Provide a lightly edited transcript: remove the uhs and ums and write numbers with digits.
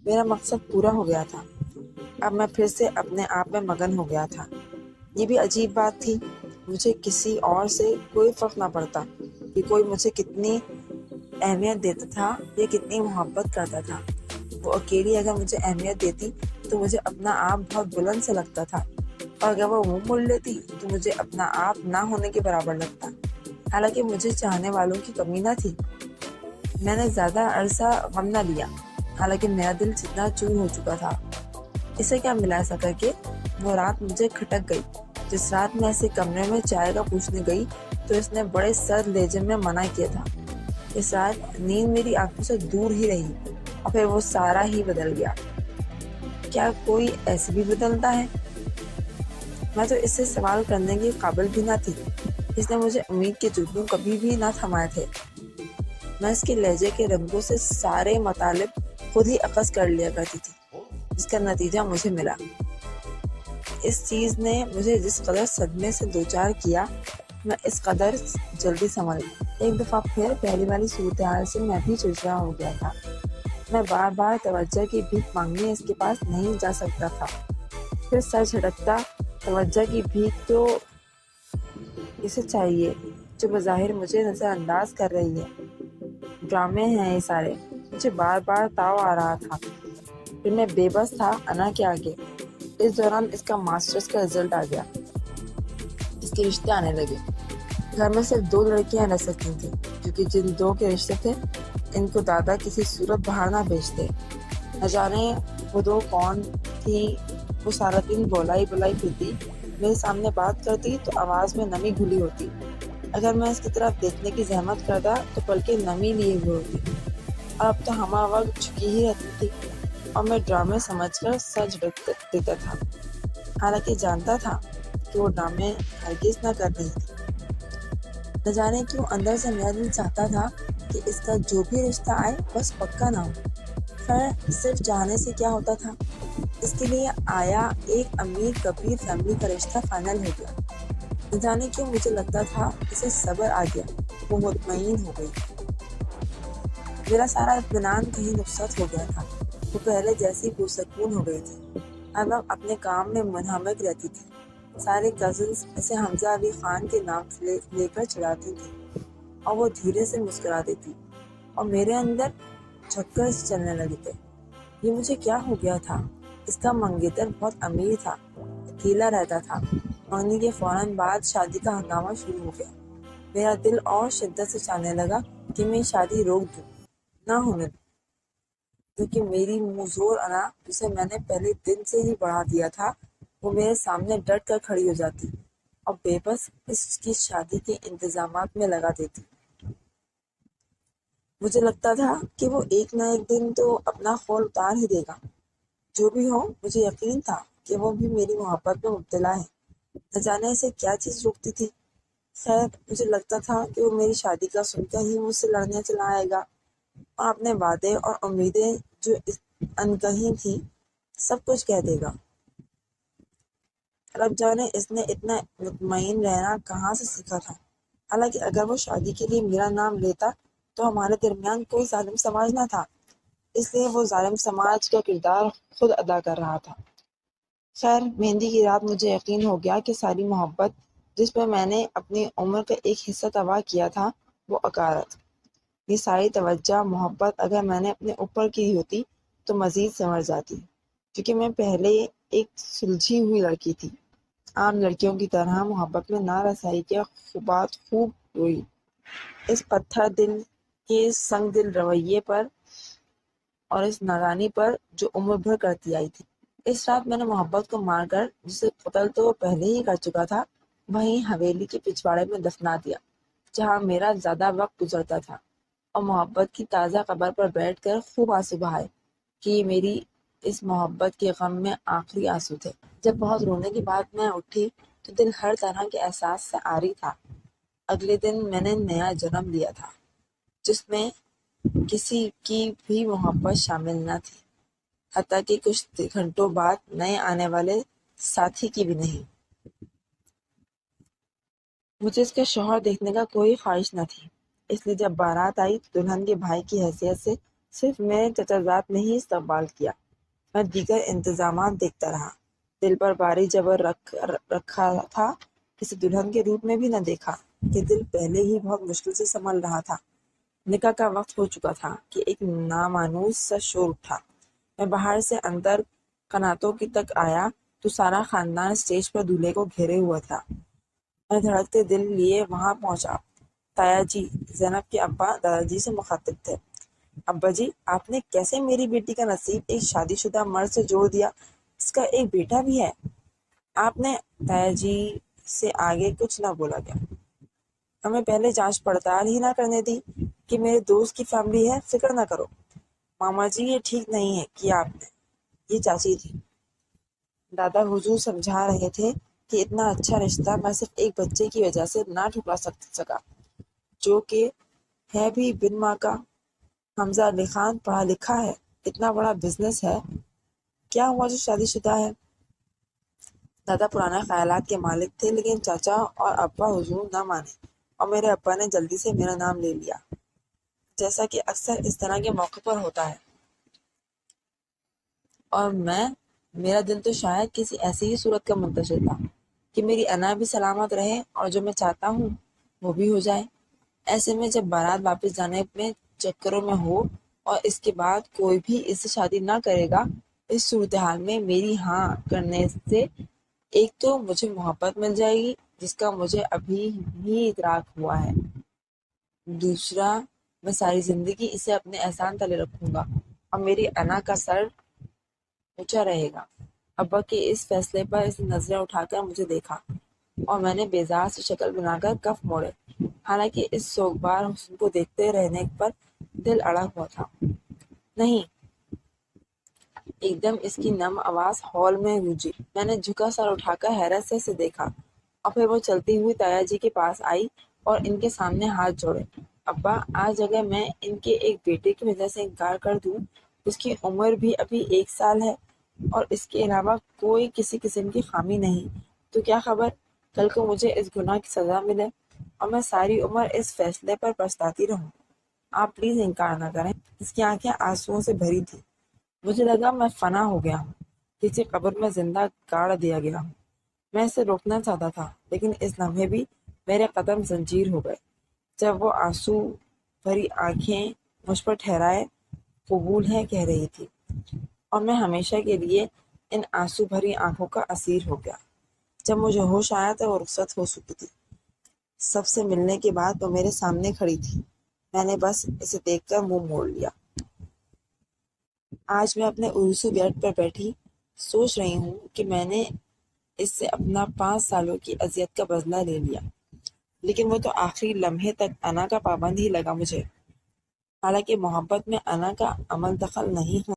میرا مقصد پورا ہو گیا تھا۔ اب میں پھر سے اپنے آپ میں مگن ہو گیا تھا۔ یہ بھی عجیب بات تھی، مجھے کسی اور سے کوئی فرق نہ پڑتا کہ کوئی مجھے کتنی اہمیت دیتا تھا یا کتنی محبت کرتا تھا۔ وہ اکیلی اگر مجھے اہمیت دیتی تو مجھے اپنا آپ بہت بلند سے لگتا تھا، اور اگر وہ منہ موڑ لیتی تو مجھے اپنا آپ نہ ہونے کے برابر لگتا۔ حالانکہ مجھے چاہنے والوں کی کمی نہ تھی۔ میں نے زیادہ عرصہ غم نہ لیا، حالانکہ میرا دل جتنا چور ہو چکا تھا۔ اسے کیا ملا ایسا کر کے؟ وہ رات مجھے کھٹک گئی۔ جس رات میں اسے کمرے میں چائے کا پوچھنے گئی تو اس نے بڑے سرد لہجے میں منع کیا تھا۔ اس رات نیند میری آنکھوں سے دور ہی رہی، اور پھر وہ سارا ہی بدل گیا۔ کیا کوئی ایسے بھی بدلتا ہے؟ میں تو اس سے سوال کرنے کے قابل بھی نہ تھی۔ اس نے مجھے امید کے جوتوں کبھی بھی نہ تھمائے تھے۔ میں اس کے لہجے کے رنگوں سے سارے مطالب خود ہی اخذ کر لیا کرتی تھی، جس کا نتیجہ مجھے ملا۔ اس چیز نے مجھے جس قدر صدمے سے دوچار کیا، میں اس قدر جلدی سنبھل گئی۔ ایک دفعہ پھر پہلی والی صورتحال سے میں بھی چڑچڑا ہو گیا تھا۔ میں بار بار توجہ کی بھیک مانگنے اس کے پاس نہیں جا سکتا تھا۔ پھر سر جھٹکتا، توجہ کی بھیک تو اسے چاہیے جو بظاہر مجھے نظر انداز کر رہی ہے۔ ڈرامے ہیں یہ سارے، مجھے بار بار تاؤ آ رہا تھا۔ پھر میں بے بس تھا انا کے آگے۔ اس دوران اس کا ماسٹرز کا رزلٹ آ گیا۔ اس کے رشتے آنے لگے۔ گھر میں صرف 2 لڑکیاں رہ سکتی تھیں، کیونکہ جن 2 کے رشتے تھے ان کو دادا کسی صورت باہر نہ بھیجتے۔ نہ جانے وہ 2 کون تھی۔ وہ سارا دن بولائی پھرتی، میرے سامنے بات کرتی تو آواز میں نمی گھلی ہوتی۔ اگر میں اس کی طرف دیکھنے کی زحمت کرتا تو پلکیں نمی لیے ہوئے ہوتی، اور اب تو ہمہ وقت جھکی ہی رہتی تھی، اور میں ڈرامے سمجھ کر سر جھٹک دیتا تھا، حالانکہ جانتا تھا کہ وہ ڈرامے ہرگز نہ کر رہی تھی۔ نہ جانے کیوں اندر سے میرا دل چاہتا تھا کہ اس کا جو بھی رشتہ آئے بس پکا نہ ہو۔ خیر، صرف چاہنے سے کیا ہوتا تھا؟ اس کے لیے آیا ایک امیر کبیر فیملی کا رشتہ فائنل ہو گیا۔ نہ جانے کیوں مجھے لگتا تھا اسے صبر آ گیا، وہ مطمئن ہو گئی۔ میرا سارا اطمینان کہیں نفست ہو گیا تھا۔ وہ پہلے جیسی پرسکون ہو گئی تھی، ہر وقت اپنے کام میں منہمک رہتی تھی۔ سارے کزنز اسے حمزہ علی خان کے نام لے کر چڑھاتی تھی، اور وہ دھیرے سے مسکراتی تھی، اور میرے اندر چکر چلنے لگے تھے۔ یہ مجھے کیا ہو گیا تھا؟ اس کا منگیتر بہت امیر تھا، اکیلا رہتا تھا۔ منگنی کے فوراً بعد شادی کا ہنگامہ شروع ہو گیا۔ میرا دل اور شدت سے چاہنے لگا کہ میں شادی روک دوں، نہ ہونے دوں، کیونکہ میری مزور انا، جسے میں نے پہلے دن سے ہی بڑھا دیا تھا، وہ میرے سامنے ڈٹ کر کھڑی ہو جاتی اور بے بس اس کی شادی کے انتظامات میں لگا دیتی۔ مجھے لگتا تھا کہ وہ ایک نہ ایک دن تو اپنا خول اتار ہی دے گا۔ جو بھی ہو، مجھے یقین تھا کہ وہ بھی میری محبت میں مبتلا ہے۔ نہ جانے اسے کیا چیز روکتی تھی۔ خیر، مجھے لگتا تھا کہ وہ میری شادی کا سن کر ہی مجھ سے لڑنے چلا آئے گا، اور اپنے وعدے اور امیدیں جو انکہی تھیں سب کچھ کہہ دے گا۔ رب جانے اس نے اتنا مطمئن رہنا کہاں سے سیکھا تھا۔ حالانکہ اگر وہ شادی کے لیے میرا نام لیتا تو ہمارے درمیان کوئی ظالم سماج نہ تھا، اس لیے وہ ظالم سماج کا کردار خود ادا کر رہا تھا۔ خیر، مہندی کی رات مجھے یقین ہو گیا کہ ساری محبت جس پر میں نے اپنی عمر کا ایک حصہ تباہ کیا تھا وہ عکارت۔ یہ ساری توجہ محبت اگر میں نے اپنے اوپر کی ہوتی تو مزید سنور جاتی، کیونکہ میں پہلے ایک سلجھی ہوئی لڑکی تھی۔ عام لڑکیوں کی طرح محبت میں نہ رسائی کے خوبات خوب ہوئی۔ اس پتھر دل کے سنگ دل رویے پر اور اس نادانی پر جو عمر بھر کرتی آئی تھی۔ اس رات میں نے محبت کو مار کر، جسے قتل تو وہ پہلے ہی کر چکا تھا، وہیں حویلی کے پچھواڑے میں دفنا دیا، جہاں میرا زیادہ وقت گزرتا تھا، اور محبت کی تازہ قبر پر بیٹھ کر خوب آنسو بہائے کہ یہ میری اس محبت کے غم میں آخری آنسو تھے۔ جب بہت رونے کے بعد میں اٹھی تو دل ہر طرح کے احساس سے عاری تھا۔ اگلے دن میں نے نیا جنم لیا تھا، جس میں کسی کی بھی محبت شامل نہ تھی، حتیٰ کہ کچھ گھنٹوں بعد نئے آنے والے ساتھی کی بھی نہیں۔ مجھے اس کا شوہر دیکھنے کا کوئی خواہش نہ تھی، اس لیے جب بارات آئی تو دلہن کے بھائی کی حیثیت سے صرف میرے چچا زاد نے ہی استقبال کیا، میں دیگر انتظامات دیکھتا رہا۔ دل پر بھاری جبر رکھا تھا، کسی دلہن کے روپ میں بھی نہ دیکھا کہ دل پہلے ہی بہت مشکل سے سنبھل رہا تھا۔ نکاح کا وقت ہو چکا تھا کہ ایک نامانوس سا شور اٹھا۔ میں باہر سے اندر قناتوں کی تک آیا تو سارا خاندان اسٹیج پر دولہے کو گھیرے ہوا تھا۔ میں دھڑکتے دل لیے وہاں پہنچا۔ تایا جی، زینب کے ابا دادا جی سے مخاطب تھے۔ ابا جی، آپ نے کیسے میری بیٹی کا نصیب ایک شادی شدہ مرد سے جوڑ دیا؟ اس کا ایک بیٹا بھی ہے۔ آپ نے تایا جی سے آگے کچھ نہ بولا گیا۔ ہمیں پہلے جانچ پڑتال ہی نہ کرنے دی کہ میرے دوست کی فیملی ہے؟ فکر نہ کرو ماما جی، یہ ٹھیک نہیں ہے کیا آپ نے۔ یہ چاچی تھی۔ دادا حضور سمجھا رہے تھے کہ اتنا اچھا رشتہ میں صرف ایک بچے کی وجہ سے نہ ٹھکرا سکا، جو کہ ہے بھی بن ماں کا۔ حمزہ علی خان پڑھا لکھا ہے، اتنا بڑا بزنس ہے، کیا ہوا جو شادی شدہ ہے؟ دادا پرانے خیالات کے مالک تھے، لیکن چاچا اور ابا حضور نہ مانے اور میرے ابا نے جلدی سے میرا نام لے لیا، جیسا کہ اکثر اس طرح کے موقع پر ہوتا ہے۔ اور میرا دل تو شاید کسی ایسی ہی صورت کا منتظر تھا کہ میری انا بھی سلامت رہے اور جو میں چاہتا ہوں وہ بھی ہو جائے۔ ایسے میں جب بارات واپس جانے میں چکروں میں ہو اور اس کے بعد کوئی بھی اس سے شادی نہ کرے گا، اس صورتحال میں میری ہاں کرنے سے ایک تو مجھے محبت مل جائے گی جس کا مجھے ابھی ہی ادراک ہوا ہے، دوسرا میں ساری زندگی اسے اپنے احسان تلے رکھوں گا اور میری انا کا سر اونچا رہے گا۔ ابا کے اس فیصلے پر اس نے نظریں اٹھا کر مجھے دیکھا اور میں نے بیزار سی شکل بنا کر کف موڑے، حالانکہ اس سوگوار حسن کو دیکھتے رہنے پر دل اڑا ہوا تھا۔ نہیں! ایک دم اس کی نم آواز ہال میں گونجی۔ میں نے جھکا سر اٹھا کر حیرت سے اسے دیکھا اور پھر وہ چلتی ہوئی تایا جی کے پاس آئی اور ان کے سامنے ہاتھ جوڑے۔ ابا، آج اگر میں ان کے ایک بیٹے کی وجہ سے انکار کر دوں، اس کی عمر بھی ابھی 1 سال ہے اور اس کے علاوہ کوئی کسی قسم کی خامی نہیں، تو کیا خبر کل کو مجھے اس گناہ کی سزا ملے اور میں ساری عمر اس فیصلے پر پچھتاتی رہوں۔ آپ پلیز انکار نہ کریں۔ اس کی آنکھیں آنسوؤں سے بھری تھیں۔ مجھے لگا میں فنا ہو گیا ہوں، کسی قبر میں زندہ گاڑ دیا گیا ہوں۔ میں اسے روکنا چاہتا تھا، لیکن اس لمحے بھی میرے قدم زنجیر ہو گئے جب وہ آنسو بھری آنکھیں مجھ پر ٹھہرائے قبول ہے کہہ رہی تھی، اور میں ہمیشہ کے لیے ان آنسو بھری آنکھوں کا اسیر ہو گیا۔ جب مجھے ہوش آیا تو وہ رخصت ہو چکی تھی۔ سب سے ملنے کے بعد وہ میرے سامنے کھڑی تھی۔ میں نے بس اسے دیکھ کر منہ موڑ لیا۔ آج میں اپنے ارسو بیڈ پر بیٹھی سوچ رہی ہوں کہ میں نے اس سے اپنا 5 سالوں کی اذیت کا بدلہ لے لیا، لیکن وہ تو آخری لمحے تک انا کا پابند ہی لگا مجھے۔ حالانکہ محبت میں انا کا عمل دخل نہیں